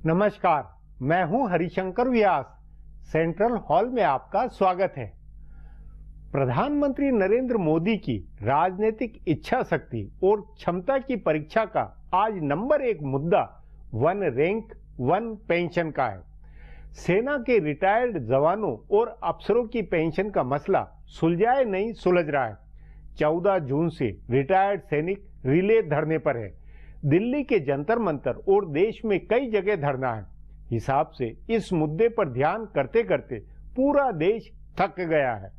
नमस्कार, मैं हूं हरिशंकर व्यास। सेंट्रल हॉल में आपका स्वागत है। प्रधानमंत्री नरेंद्र मोदी की राजनीतिक इच्छा शक्ति और क्षमता की परीक्षा का आज नंबर 1 मुद्दा वन रैंक वन पेंशन का है। सेना के रिटायर्ड जवानों और अफसरों की पेंशन का मसला सुलझाए नहीं सुलझ रहा है। 14 जून से रिटायर्ड सैनिक रिले धरने पर है। दिल्ली के जंतर मंतर और देश में कई जगह धरना है। हिसाब से इस मुद्दे पर ध्यान करते करते पूरा देश थक गया है।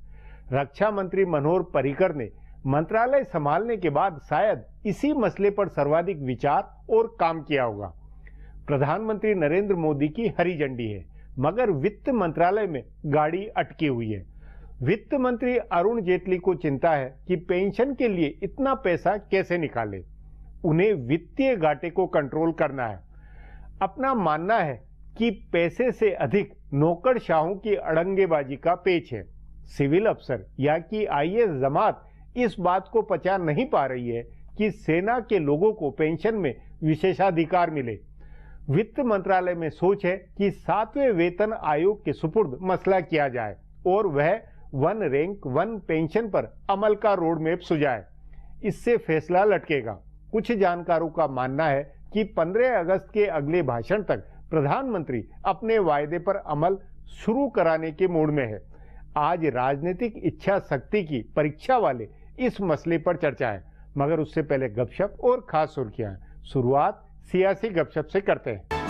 रक्षा मंत्री मनोहर पर्रिकर ने मंत्रालय संभालने के बाद शायद इसी मसले पर सर्वाधिक विचार और काम किया होगा। प्रधानमंत्री नरेंद्र मोदी की हरी झंडी है, मगर वित्त मंत्रालय में गाड़ी अटकी हुई है। वित्त मंत्री अरुण जेटली को चिंता है कि पेंशन के लिए इतना पैसा कैसे निकाले। उन्हें वित्तीय घाटे को कंट्रोल करना है। अपना मानना है कि पैसे से अधिक नौकरशाहों की अड़ंगेबाजी का पेच है। सिविल अफसर या कि आईएएस जमात इस बात को पचा नहीं पा रही है कि सेना के लोगों को पेंशन में विशेषाधिकार मिले। वित्त मंत्रालय में सोच है कि 7वें वेतन आयोग के सुपुर्द मसला किया जाए और वह वन रैंक वन पेंशन पर अमल का रोड मैप सुझाए। इससे फैसला लटकेगा। कुछ जानकारों का मानना है कि 15 अगस्त के अगले भाषण तक प्रधानमंत्री अपने वायदे पर अमल शुरू कराने के मूड में है। आज राजनीतिक इच्छा शक्ति की परीक्षा वाले इस मसले पर चर्चा है, मगर उससे पहले गपशप और खास सुर्खियां। शुरुआत सियासी गपशप से करते हैं।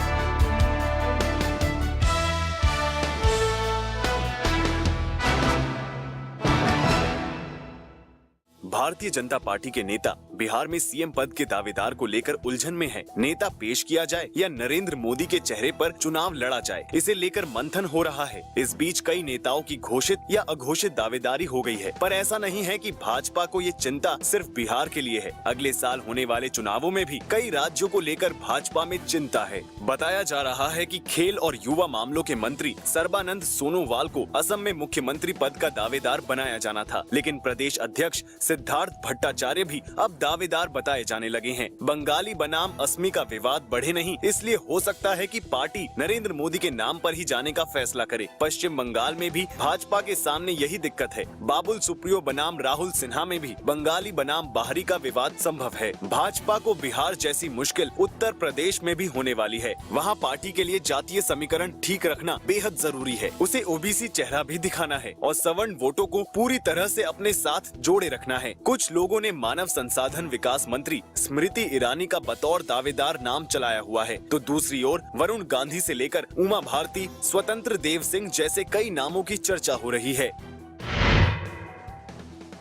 भारतीय जनता पार्टी के नेता बिहार में सीएम पद के दावेदार को लेकर उलझन में है। नेता पेश किया जाए या नरेंद्र मोदी के चेहरे पर चुनाव लड़ा जाए, इसे लेकर मंथन हो रहा है। इस बीच कई नेताओं की घोषित या अघोषित दावेदारी हो गई है, पर ऐसा नहीं है कि भाजपा को ये चिंता सिर्फ बिहार के लिए है। अगले साल होने वाले चुनावों में भी कई राज्यों को लेकर भाजपा में चिंता है। बताया जा रहा है कि खेल और युवा मामलों के मंत्री सर्बानंद सोनोवाल को असम में मुख्यमंत्री पद का दावेदार बनाया जाना था, लेकिन प्रदेश अध्यक्ष सिद्धार्थ भट्टाचार्य भी अब दावेदार बताए जाने लगे हैं। बंगाली बनाम असमी का विवाद बढ़े नहीं, इसलिए हो सकता है कि पार्टी नरेंद्र मोदी के नाम पर ही जाने का फैसला करे। पश्चिम बंगाल में भी भाजपा के सामने यही दिक्कत है। बाबुल सुप्रियो बनाम राहुल सिन्हा में भी बंगाली बनाम बाहरी का विवाद संभव है। भाजपा को बिहार जैसी मुश्किल उत्तर प्रदेश में भी होने वाली है। वहाँ पार्टी के लिए जातीय समीकरण ठीक रखना बेहद जरूरी है। उसे ओबीसी चेहरा भी दिखाना है और सवर्ण वोटों को पूरी तरह से अपने साथ जोड़े रखना है। कुछ लोगों ने मानव संसाधन विकास मंत्री स्मृति ईरानी का बतौर दावेदार नाम चलाया हुआ है, तो दूसरी ओर वरुण गांधी से लेकर उमा भारती, स्वतंत्र देव सिंह जैसे कई नामों की चर्चा हो रही है।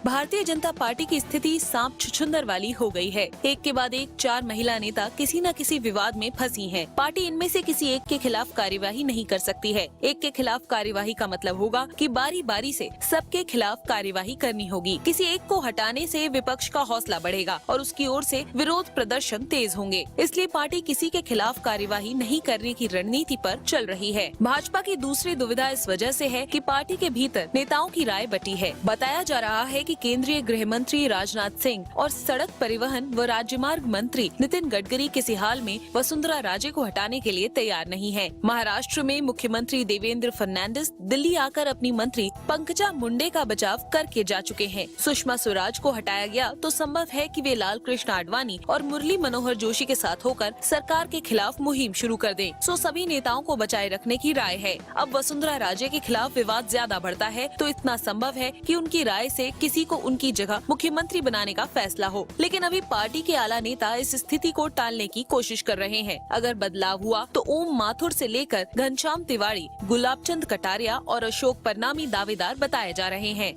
भारतीय जनता पार्टी की स्थिति सांप छुछुंदर वाली हो गई है। एक के बाद एक 4 महिला नेता किसी न किसी विवाद में फंसी हैं। पार्टी इनमें से किसी एक के खिलाफ कार्यवाही नहीं कर सकती है। एक के खिलाफ कार्यवाही का मतलब होगा कि बारी बारी से सबके खिलाफ कार्यवाही करनी होगी। किसी एक को हटाने से विपक्ष का हौसला बढ़ेगा और उसकी ओर से विरोध प्रदर्शन तेज होंगे। इसलिए पार्टी किसी के खिलाफ कार्यवाही नहीं करने की रणनीति पर चल रही है। भाजपा की दूसरी दुविधा इस वजह से है कि पार्टी के भीतर नेताओं की राय बटी है। बताया जा रहा है कि केंद्रीय गृह मंत्री राजनाथ सिंह और सड़क परिवहन व राजमार्ग मंत्री नितिन गडकरी किसी हाल में वसुंधरा राजे को हटाने के लिए तैयार नहीं है। महाराष्ट्र में मुख्यमंत्री देवेंद्र फर्नांडिस दिल्ली आकर अपनी मंत्री पंकजा मुंडे का बचाव करके जा चुके हैं। सुषमा स्वराज को हटाया गया तो संभव है कि वे लाल कृष्ण आडवाणी और मुरली मनोहर जोशी के साथ होकर सरकार के खिलाफ मुहिम शुरू कर दें। सो सभी नेताओं को बचाए रखने की राय है। अब वसुंधरा राजे के खिलाफ विवाद ज्यादा बढ़ता है तो इतना संभव है कि उनकी राय से किसी को उनकी जगह मुख्यमंत्री बनाने का फैसला हो। लेकिन अभी पार्टी के आला नेता इस स्थिति को टालने की कोशिश कर रहे हैं। अगर बदलाव हुआ तो ओम माथुर से लेकर घनश्याम तिवारी, गुलाबचंद कटारिया और अशोक परनामी दावेदार बताए जा रहे हैं।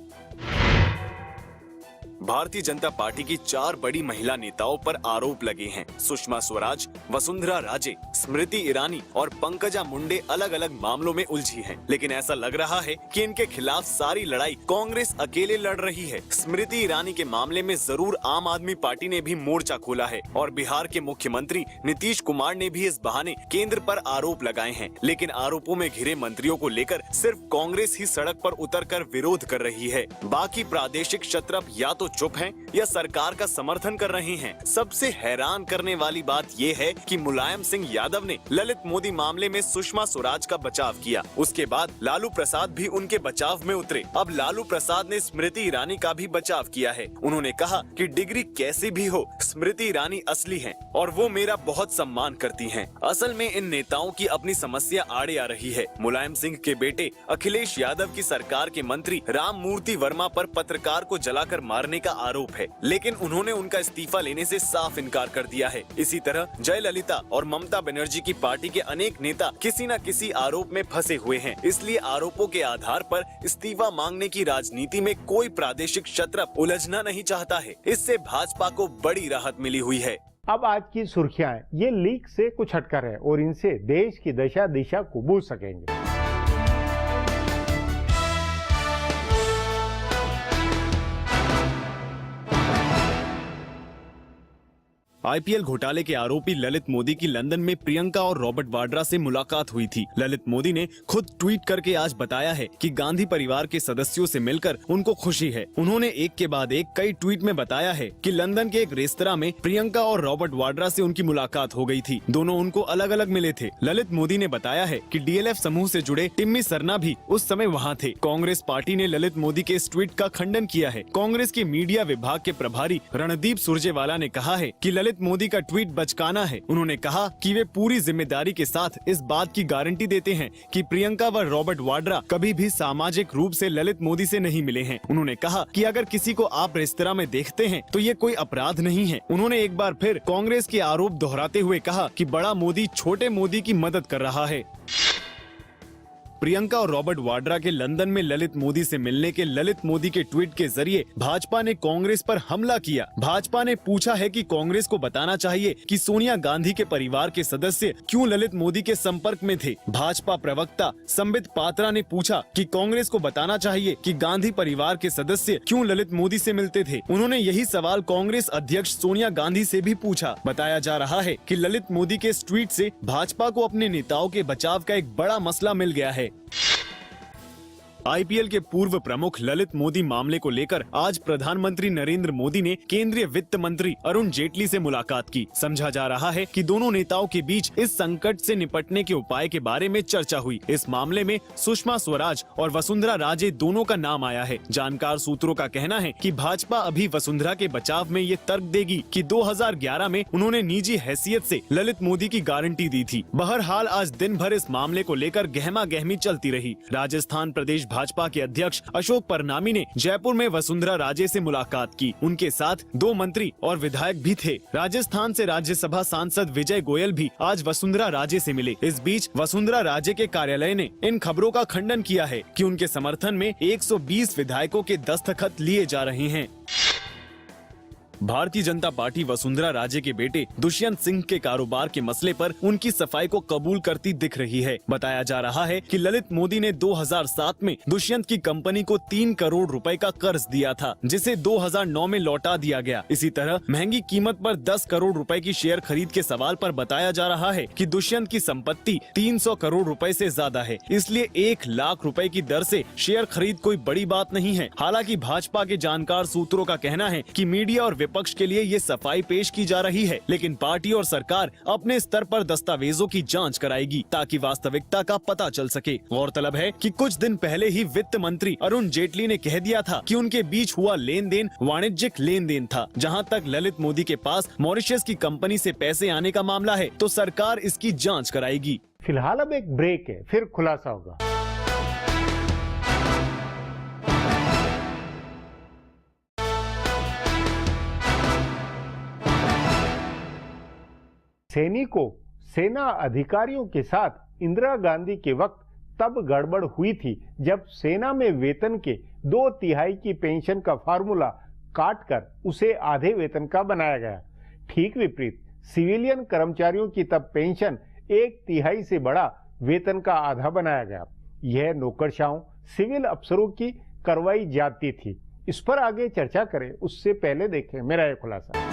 भारतीय जनता पार्टी की 4 बड़ी महिला नेताओं पर आरोप लगे हैं। सुषमा स्वराज, वसुंधरा राजे, स्मृति ईरानी और पंकजा मुंडे अलग अलग मामलों में उलझी हैं। लेकिन ऐसा लग रहा है कि इनके खिलाफ सारी लड़ाई कांग्रेस अकेले लड़ रही है। स्मृति ईरानी के मामले में जरूर आम आदमी पार्टी ने भी मोर्चा खोला है और बिहार के मुख्यमंत्री नीतीश कुमार ने भी इस बहाने केंद्र पर आरोप लगाए हैं। लेकिन आरोपों में घिरे मंत्रियों को लेकर सिर्फ कांग्रेस ही सड़क पर उतरकर विरोध कर रही है। बाकी प्रादेशिक क्षत्रप या तो चुप हैं या सरकार का समर्थन कर रहे हैं। सबसे हैरान करने वाली बात ये है कि मुलायम सिंह यादव ने ललित मोदी मामले में सुषमा स्वराज का बचाव किया। उसके बाद लालू प्रसाद भी उनके बचाव में उतरे। अब लालू प्रसाद ने स्मृति ईरानी का भी बचाव किया है। उन्होंने कहा कि डिग्री कैसी भी हो, स्मृति ईरानी असली हैं और वो मेरा बहुत सम्मान करती हैं। असल में इन नेताओं की अपनी समस्या आड़े आ रही है। मुलायम सिंह के बेटे अखिलेश यादव की सरकार के मंत्री राम मूर्ति वर्मा पर पत्रकार को जलाकर मारने का आरोप है, लेकिन उन्होंने उनका इस्तीफा लेने से साफ इनकार कर दिया है। इसी तरह जयललिता और ममता बनर्जी की पार्टी के अनेक नेता किसी न किसी आरोप में फंसे हुए हैं। इसलिए आरोपों के आधार पर इस्तीफा मांगने की राजनीति में कोई प्रादेशिक क्षत्रप उलझना नहीं चाहता है। इससे भाजपा को बड़ी राहत मिली हुई है। अब आज की सुर्खियां ये लीक से कुछ हटकर है और इनसे देश की दशा दिशा को बूझ सकेंगे। आईपीएल घोटाले के आरोपी ललित मोदी की लंदन में प्रियंका और रॉबर्ट वाड्रा से मुलाकात हुई थी। ललित मोदी ने खुद ट्वीट करके आज बताया है कि गांधी परिवार के सदस्यों से मिलकर उनको खुशी है। उन्होंने एक के बाद एक कई ट्वीट में बताया है कि लंदन के एक रेस्तरां में प्रियंका और रॉबर्ट वाड्रा से उनकी मुलाकात हो गई थी। दोनों उनको अलग अलग मिले थे। ललित मोदी ने बताया है कि डीएलएफ समूह से जुड़े टिम्मी सरना भी उस समय वहाँ थे। कांग्रेस पार्टी ने ललित मोदी के इस ट्वीट का खंडन किया है। कांग्रेस के मीडिया विभाग के प्रभारी रणदीप सुरजेवाला ने कहा है कि ललित मोदी का ट्वीट बचकाना है। उन्होंने कहा कि वे पूरी जिम्मेदारी के साथ इस बात की गारंटी देते हैं कि प्रियंका व रॉबर्ट वाड्रा कभी भी सामाजिक रूप से ललित मोदी से नहीं मिले हैं। उन्होंने कहा कि अगर किसी को आप रेस्तरां में देखते हैं तो ये कोई अपराध नहीं है। उन्होंने एक बार फिर कांग्रेस के आरोप दोहराते हुए कहा कि बड़ा मोदी छोटे मोदी की मदद कर रहा है। प्रियंका और रॉबर्ट वाड्रा के लंदन में ललित मोदी से मिलने के ललित मोदी के ट्वीट के जरिए भाजपा ने कांग्रेस पर हमला किया। भाजपा ने पूछा है कि कांग्रेस को बताना चाहिए कि सोनिया गांधी के परिवार के सदस्य क्यों ललित मोदी के संपर्क में थे। भाजपा प्रवक्ता संबित पात्रा ने पूछा कि कांग्रेस को बताना चाहिए कि गांधी परिवार के सदस्य क्यों ललित मोदी से मिलते थे। उन्होंने यही सवाल कांग्रेस अध्यक्ष सोनिया गांधी से भी पूछा। बताया जा रहा है कि ललित मोदी के इस ट्वीट से भाजपा को अपने नेताओं के बचाव का एक बड़ा मसला मिल गया है। आईपीएल के पूर्व प्रमुख ललित मोदी मामले को लेकर आज प्रधानमंत्री नरेंद्र मोदी ने केंद्रीय वित्त मंत्री अरुण जेटली से मुलाकात की। समझा जा रहा है कि दोनों नेताओं के बीच इस संकट से निपटने के उपाय के बारे में चर्चा हुई। इस मामले में सुषमा स्वराज और वसुंधरा राजे दोनों का नाम आया है। जानकार सूत्रों का कहना है कि भाजपा अभी वसुंधरा के बचाव में ये तर्क देगी कि 2011 में उन्होंने निजी हैसियत से ललित मोदी की गारंटी दी थी। बहरहाल आज दिन भर इस मामले को लेकर गहमा गहमी चलती रही। राजस्थान प्रदेश भाजपा के अध्यक्ष अशोक परनामी ने जयपुर में वसुंधरा राजे से मुलाकात की। उनके साथ 2 मंत्री और विधायक भी थे। राजस्थान से राज्यसभा सांसद विजय गोयल भी आज वसुंधरा राजे से मिले। इस बीच वसुंधरा राजे के कार्यालय ने इन खबरों का खंडन किया है कि उनके समर्थन में 120 विधायकों के दस्तखत लिए जा रहे हैं। भारतीय जनता पार्टी वसुंधरा राजे के बेटे दुष्यंत सिंह के कारोबार के मसले पर उनकी सफाई को कबूल करती दिख रही है। बताया जा रहा है कि ललित मोदी ने 2007 में दुष्यंत की कंपनी को 3 करोड़ रुपए का कर्ज दिया था, जिसे 2009 में लौटा दिया गया। इसी तरह महंगी कीमत पर 10 करोड़ रुपए की शेयर खरीद के सवाल पर बताया जा रहा है कि दुष्यंत की संपत्ति 300 करोड़ रुपए से ज्यादा है, इसलिए 1 लाख रुपए की दर से शेयर खरीद कोई बड़ी बात नहीं है। हालांकि भाजपा के जानकार सूत्रों का कहना है कि मीडिया और विपक्ष के लिए ये सफाई पेश की जा रही है, लेकिन पार्टी और सरकार अपने स्तर पर दस्तावेजों की जांच कराएगी ताकि वास्तविकता का पता चल सके। गौरतलब है कि कुछ दिन पहले ही वित्त मंत्री अरुण जेटली ने कह दिया था कि उनके बीच हुआ लेन देन वाणिज्यिक लेन देन था। जहां तक ललित मोदी के पास मॉरिशस की कंपनी से पैसे आने का मामला है तो सरकार इसकी जाँच कराएगी। फिलहाल अब एक ब्रेक है, फिर खुलासा होगा। सैनिकों, सेना अधिकारियों के साथ इंदिरा गांधी के वक्त तब गड़बड़ हुई थी जब सेना में वेतन के 2/3 की पेंशन का फार्मूला काटकर उसे आधे वेतन का बनाया गया। ठीक विपरीत सिविलियन कर्मचारियों की तब पेंशन 1/3 से बड़ा वेतन का आधा बनाया गया। यह नौकरशाहों, सिविल अफसरों की करवाई जाती थी। इस पर आगे चर्चा करें उससे पहले देखें मेरा यह खुलासा।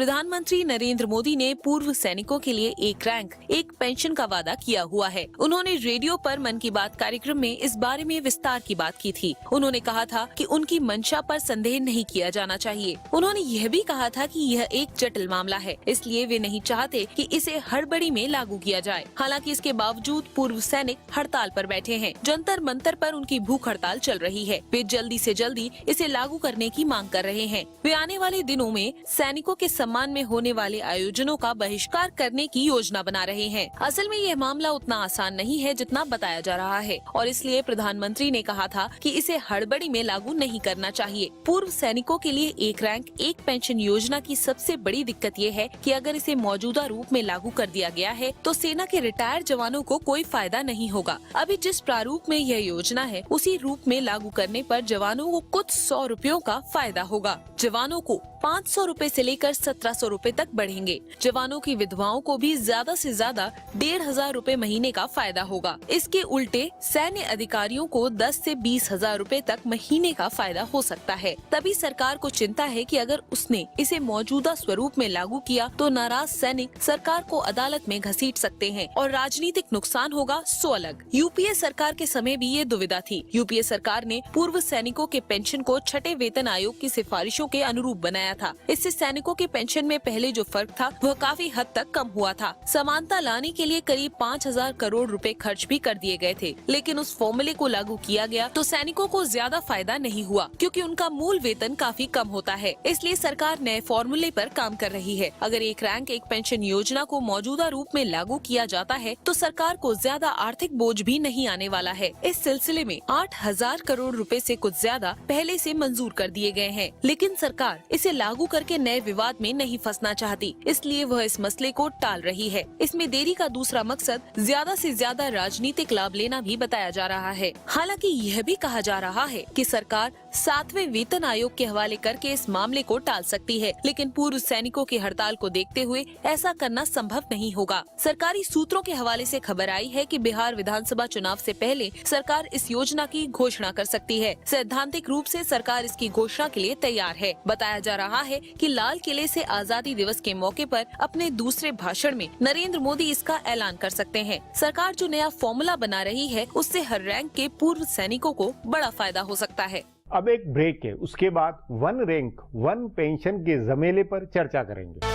प्रधानमंत्री नरेंद्र मोदी ने पूर्व सैनिकों के लिए एक रैंक एक पेंशन का वादा किया हुआ है। उन्होंने रेडियो पर मन की बात कार्यक्रम में इस बारे में विस्तार की बात की थी। उन्होंने कहा था कि उनकी मंशा पर संदेह नहीं किया जाना चाहिए। उन्होंने यह भी कहा था कि यह एक जटिल मामला है, इसलिए वे नहीं चाहते कि इसे हड़बड़ी में लागू किया जाए। हालांकि इसके बावजूद पूर्व सैनिक हड़ताल पर बैठे हैं। जंतर मंतर पर उनकी भूख हड़ताल चल रही है। वे जल्दी से जल्दी इसे लागू करने की मांग कर रहे हैं। वे आने वाले दिनों में सैनिकों के सम्मान में होने वाले आयोजनों का बहिष्कार करने की योजना बना रहे हैं। असल में यह मामला उतना आसान नहीं है जितना बताया जा रहा है, और इसलिए प्रधानमंत्री ने कहा था कि इसे हड़बड़ी में लागू नहीं करना चाहिए। पूर्व सैनिकों के लिए एक रैंक एक पेंशन योजना की सबसे बड़ी दिक्कत ये है कि अगर इसे मौजूदा रूप में लागू कर दिया गया है तो सेना के रिटायर्ड जवानों को कोई फायदा नहीं होगा। अभी जिस प्रारूप में यह योजना है उसी रूप में लागू करने पर जवानों को कुछ 100 रुपयों का फायदा होगा। जवानों को 500 रुपए से लेकर 1700 रुपए तक बढ़ेंगे। जवानों की विधवाओं को भी ज्यादा से ज्यादा 1500 रुपए महीने का फायदा होगा। इसके उल्टे सैन्य अधिकारियों को 10 से 20,000 रुपए तक महीने का फायदा हो सकता है। तभी सरकार को चिंता है कि अगर उसने इसे मौजूदा स्वरूप में लागू किया तो नाराज सैनिक सरकार को अदालत में घसीट सकते हैं और राजनीतिक नुकसान होगा सो अलग। यूपीए सरकार के समय भी ये दुविधा थी। यूपीए सरकार ने पूर्व सैनिकों के पेंशन को छठे वेतन आयोग की सिफारिशों के अनुरूप बनाया था। इससे सैनिकों के पेंशन में पहले जो फर्क था वह काफी हद तक कम हुआ था। समानता लाने के लिए करीब 5,000 करोड़ रुपए खर्च भी कर दिए गए थे, लेकिन उस फॉर्मूले को लागू किया गया तो सैनिकों को ज्यादा फायदा नहीं हुआ, क्योंकि उनका मूल वेतन काफी कम होता है। इसलिए सरकार नए फॉर्मूले पर काम कर रही है। अगर एक रैंक एक पेंशन योजना को मौजूदा रूप में लागू किया जाता है तो सरकार को ज्यादा आर्थिक बोझ भी नहीं आने वाला है। इस सिलसिले में 8,000 करोड़ रुपए से कुछ ज्यादा पहले से मंजूर कर दिए गए हैं, लेकिन सरकार इसे लागू करके नए विवाद में नहीं फंसना चाहती, इसलिए वह इस मसले को टाल रही है। इसमें देरी का दूसरा मकसद ज्यादा से ज्यादा राजनीतिक लाभ लेना भी बताया जा रहा है। हालांकि यह भी कहा जा रहा है कि सरकार 7वें वेतन आयोग के हवाले करके इस मामले को टाल सकती है, लेकिन पूर्व सैनिकों की हड़ताल को देखते हुए ऐसा करना संभव नहीं होगा। सरकारी सूत्रों के हवाले से खबर आई है कि बिहार विधानसभा चुनाव से पहले सरकार इस योजना की घोषणा कर सकती है। सैद्धांतिक रूप से सरकार इसकी घोषणा के लिए तैयार है। बताया जा रहा है कि लाल किले से आजादी दिवस के मौके पर अपने दूसरे भाषण में नरेंद्र मोदी इसका ऐलान कर सकते हैं। सरकार जो नया फॉर्मूला बना रही है उससे हर रैंक के पूर्व सैनिकों को बड़ा फायदा हो सकता है। अब एक ब्रेक है, उसके बाद वन रैंक वन पेंशन के जमेले पर चर्चा करेंगे।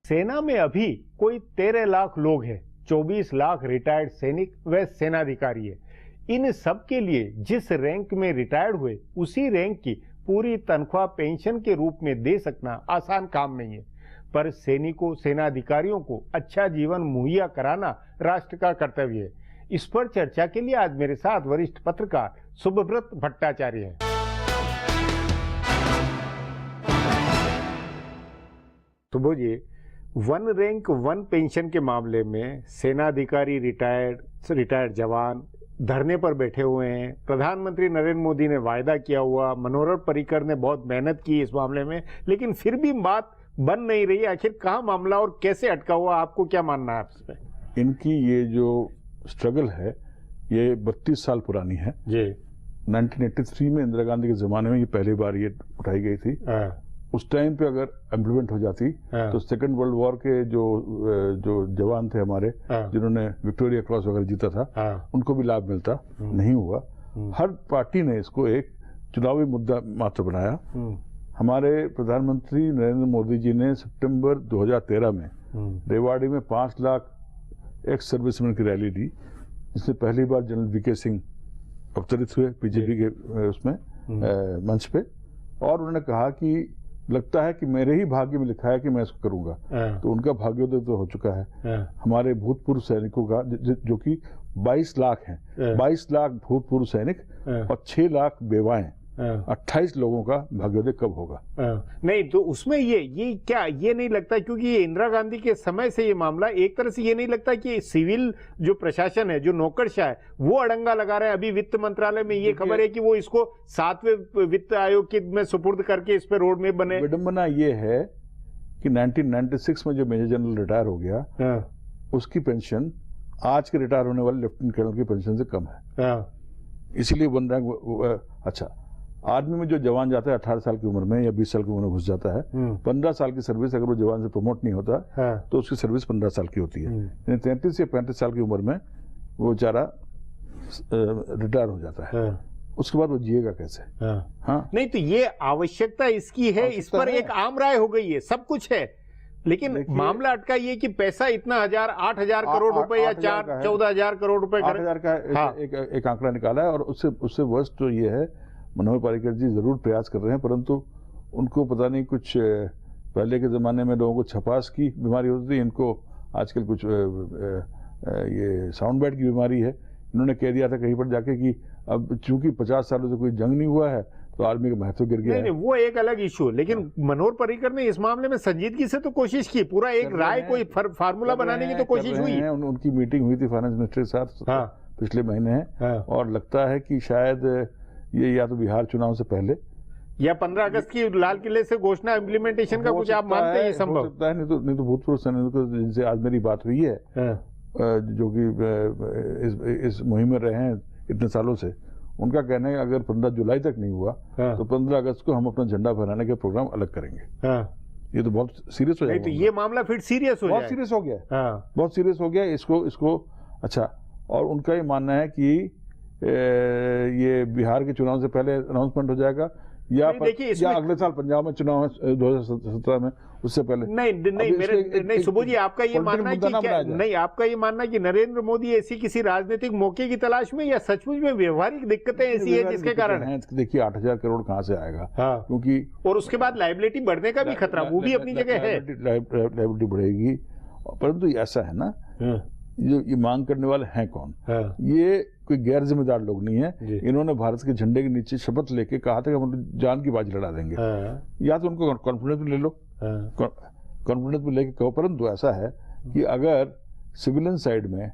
सेना में अभी कोई 13 लाख लोग हैं, 24 लाख रिटायर्ड सैनिक व सेनाधिकारी है। इन सब के लिए जिस रैंक में रिटायर्ड हुए उसी रैंक की पूरी तनख्वाह पेंशन के रूप में दे सकना आसान काम नहीं है, पर सैनिकों सेनाधिकारियों को अच्छा जीवन मुहैया कराना राष्ट्र का कर्तव्य है। इस पर चर्चा के लिए आज मेरे साथ वरिष्ठ पत्रकार शुभव्रत भट्टाचार्य हैं। शुभ जी, वन रैंक वन पेंशन के मामले में सेनाधिकारी रिटायर्ड जवान धरने पर बैठे हुए हैं। प्रधानमंत्री नरेंद्र मोदी ने वायदा किया हुआ, मनोहर पर्रिकर ने बहुत मेहनत की इस मामले में, लेकिन फिर भी बात बन नहीं रही। आखिर कहाँ मामला और कैसे अटका हुआ, आपको क्या मानना है इसमें? इनकी ये जो स्ट्रगल है ये 32 साल पुरानी है जी। 1983 में इंदिरा गांधी के जमाने में ये पहली बार ये उठाई गई थी। उस टाइम पे अगर इम्प्लीमेंट हो जाती तो सेकंड वर्ल्ड वॉर के जो जवान थे हमारे जिन्होंने विक्टोरिया क्रॉस वगैरह जीता था उनको भी लाभ मिलता। नहीं हुआ। हर पार्टी ने इसको एक चुनावी मुद्दा मात्र बनाया। हमारे प्रधानमंत्री नरेंद्र मोदी जी ने सितंबर 2013 में रेवाड़ी में 5 लाख एक्स सर्विसमैन की रैली ली, जिसमें पहली बार जनरल वीके सिंह अवतरित हुए बीजेपी के उसमें मंच पे, और उन्होंने कहा कि लगता है कि मेरे ही भाग्य में लिखा है कि मैं इसको करूंगा। तो उनका भाग्योदय तो हो चुका है। हमारे भूतपूर्व सैनिकों का जो कि 22 लाख हैं, 22 लाख भूतपूर्व सैनिक और 6 लाख बेवाएं, 28 लोगों का भाग्योदय कब होगा? नहीं तो उसमें ये क्या ये नहीं लगता, क्योंकि ये इंदिरा गांधी के समय से ये मामला, एक तरह से ये नहीं लगता कि सिविल जो प्रशासन है, जो नौकरशाह है, वो अड़ंगा लगा रहे हैं। अभी वित्त मंत्रालय में ये खबर है कि वो इसको 7वें वित्त आयोग के में सुपुर्द करके इस पे रोड में बने। विडंबना ये है कि 1996 में जो मेजर जनरल रिटायर हो गया उसकी पेंशन आज के रिटायर होने वाले लेफ्टिनेंट कर्नल की पेंशन से कम है। इसीलिए 1 रैंक अच्छा, आर्मी में जो जवान जाता है 18 साल की उम्र में या 20 साल की उम्र में घुस जाता है, 15 साल की सर्विस अगर वो जवान से प्रमोट नहीं होता तो उसकी सर्विस 15 साल की होती है। यानी 33 या 35 साल की उम्र में वो बेचारा रिटायर हो जाता है। उसके बाद वो जिएगा कैसे? हाँ नहीं, तो ये आवश्यकता इसकी है, इस पर एक आम राय हो गई है, सब कुछ है, लेकिन मामला अटका ये कि पैसा इतना 8,000 करोड़ रुपए या 14,000 करोड़ रुपए 8,000 का एक आंकड़ा निकाला है। और उससे वर्स्ट तो ये है, मनोहर पर्रिकर जी जरूर प्रयास कर रहे हैं, परंतु उनको पता नहीं कुछ पहले के जमाने में लोगों को छपास की बीमारी होती थी, इनको आजकल कुछ ये साउंड बाइट की बीमारी है। इन्होंने कह दिया था कहीं पर जाके कि अब चूंकि 50 सालों से कोई जंग नहीं हुआ है तो आर्मी का महत्व गिर गया। नहीं, वो एक अलग इशू, लेकिन मनोहर पर्रिकर ने इस मामले में संजीदगी से तो कोशिश की, पूरा एक राय कोई फार्मूला बनाने की तो कोशिश हुई है। उनकी मीटिंग हुई थी फाइनेंस मिनिस्टर के साथ पिछले महीने है, और लगता है कि शायद ये या तो बिहार चुनाव से पहले या 15 अगस्त की लाल किले से घोषणा इम्प्लीमेंटेशन का कुछ आप मानते हैं संभव? हो सकता है, नहीं तो भूतपूर्व सैनिकों जिनसे आज मेरी बात हुई है, जो कि इस मुहिम में रहे हैं इतने सालों से, उनका कहना है अगर 15 जुलाई तक नहीं हुआ तो 15 अगस्त को हम अपना झंडा फहराने का प्रोग्राम अलग करेंगे। ये तो बहुत सीरियस हो जाएगा। तो ये मामला फिर सीरियस हो बहुत सीरियस हो गया, बहुत सीरियस हो गया इसको। अच्छा, और उनका ये मानना है कि ये बिहार के चुनाव से पहले अनाउंसमेंट हो जाएगा या अगले साल पंजाब में चुनाव है 2017 में, उससे पहले। नहीं सुबोध जी, आपका ये मानना है कि आपका ये मानना है कि नरेंद्र मोदी ऐसी किसी राजनीतिक मौके की तलाश में या सचमुच में व्यवहारिक दिक्कतें ऐसी है जिसके कारण है? देखिए 8,000 करोड़ कहाँ से आएगा, क्योंकि और उसके बाद लायबिलिटी बढ़ने का भी खतरा, वो भी अपनी जगह है, लायबिलिटी बढ़ेगी। परंतु ऐसा है ना, जो ये मांग करने वाले हैं कौन? ये कोई गैर जिम्मेदार लोग नहीं है। इन्होंने भारत के झंडे के नीचे शपथ लेके कहा था कि हम जान की बाजी लड़ा देंगे। या तो उनको कॉन्फिडेंस में ले लो, कॉन्फिडेंस में लेके कहो। परंतु ऐसा है कि अगर सिविलियन साइड में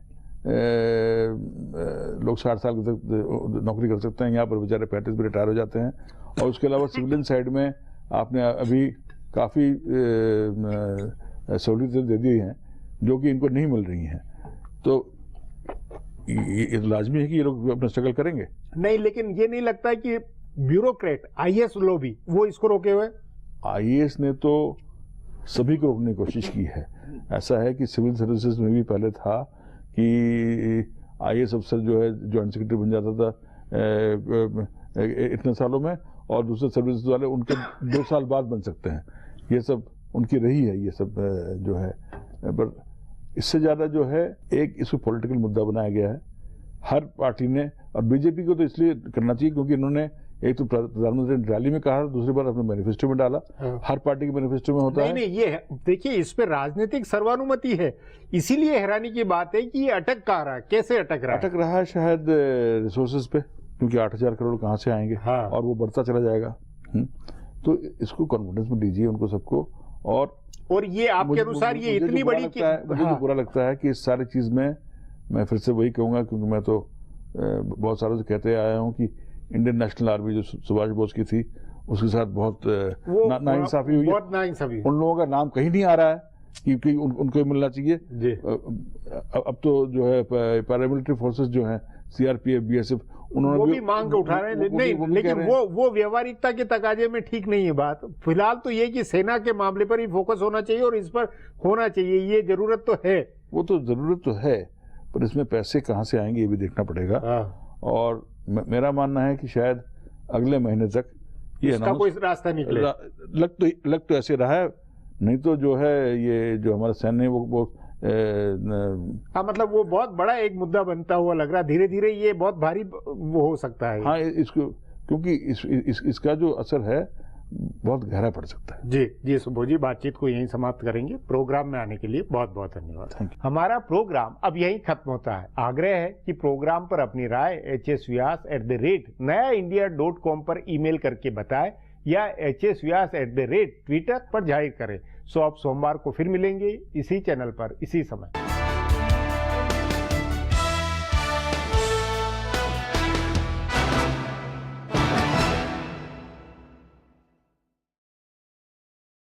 लोग 60 साल तक नौकरी कर सकते हैं, यहाँ पर बेचारे 35 में रिटायर हो जाते हैं। और उसके अलावा सिविलियन साइड में आपने अभी काफ़ी सहूलियतें दे दी हैं जो कि इनको नहीं मिल रही हैं। तो ये लाजमी है कि ये लोग अपना स्ट्रगल करेंगे। नहीं, लेकिन ये नहीं लगता है कि ब्यूरोक्रेट आईएएस लॉबी वो इसको रोके हुए? आईएएस ने तो सभी को रोकने की कोशिश की है। ऐसा है कि सिविल सर्विसेज में भी पहले था कि आईएएस अफसर जो है जॉइंट सेक्रेटरी बन जाता था इतने सालों में, और दूसरे सर्विसेज वाले उनके 2 साल बाद बन सकते हैं। ये सब उनकी रही है, ये सब जो है। पर इससे ज्यादा जो है एक इसको पॉलिटिकल मुद्दा बनाया गया है हर पार्टी ने। और बीजेपी को तो इसलिए करना चाहिए क्योंकि इन्होंने एक तो प्रधानमंत्री ने रैली में कहा, दूसरी बार अपने मैनिफेस्टो में डाला। हर पार्टी के मैनिफेस्टो में होता है। नहीं, ये देखिए, इस पे राजनीतिक सर्वानुमति है, इसीलिए हैरानी की बात है कि ये अटक कहाँ रहा है, कैसे अटक रहा है? अटक रहा है शायद रिसोर्सेज पे, क्योंकि 8,000 करोड़ कहाँ से आएंगे, और वो बढ़ता चला जाएगा। तो इसको कॉन्फिडेंस में दीजिए उनको सबको। और ये आपके अनुसार ये इतनी बड़ी मुझे जो बुरा लगता है कि इस सारी चीज में मैं फिर से वही कहूंगा, क्योंकि मैं तो बहुत सालों से कहते आया हूं कि इंडियन नेशनल आर्मी जो सुभाष बोस की थी उसके साथ बहुत नाइंसाफी हुई है। उन लोगों का नाम कहीं नहीं आ रहा है क्योंकि उनको मिलना चाहिए। अब तो जो है पैरामिलिट्री फोर्सेस जो हैं, सीआरपीएफ, बीएसएफ, उन्होंने वो भी मांग उठा रहे हैं। नहीं, लेकिन वो व्यवहारिकता के तकाजे में ठीक नहीं है बात। फिलहाल तो ये कि सेना के मामले पर ही फोकस होना चाहिए और इस पर होना चाहिए, ये जरूरत तो है। वो तो जरूरत तो है, पर इसमें पैसे कहाँ से आएंगे ये भी देखना पड़ेगा। और मेरा मानना है कि शायद अगले महीने तक ये इसका कोई रास्ता निकले। लग तो ऐसे रहा है, नहीं तो जो है ये जो हमारा सैन्य वो मतलब वो बहुत बड़ा एक मुद्दा बनता हुआ लग रहा, धीरे धीरे ये बहुत भारी वो हो सकता है। हाँ, इसको क्योंकि इसका जो असर है बहुत गहरा पड़ सकता है। जी सुबोध जी, बातचीत को यहीं समाप्त करेंगे। प्रोग्राम में आने के लिए बहुत बहुत धन्यवाद। हमारा प्रोग्राम अब यहीं खत्म होता है। आग्रह है कि प्रोग्राम पर अपनी राय hsvyas@nayaindia.com पर ईमेल करके बताएं या hsvyas@twitter पर जाहिर करें। सो अब सोमवार को फिर मिलेंगे इसी चैनल पर इसी समय।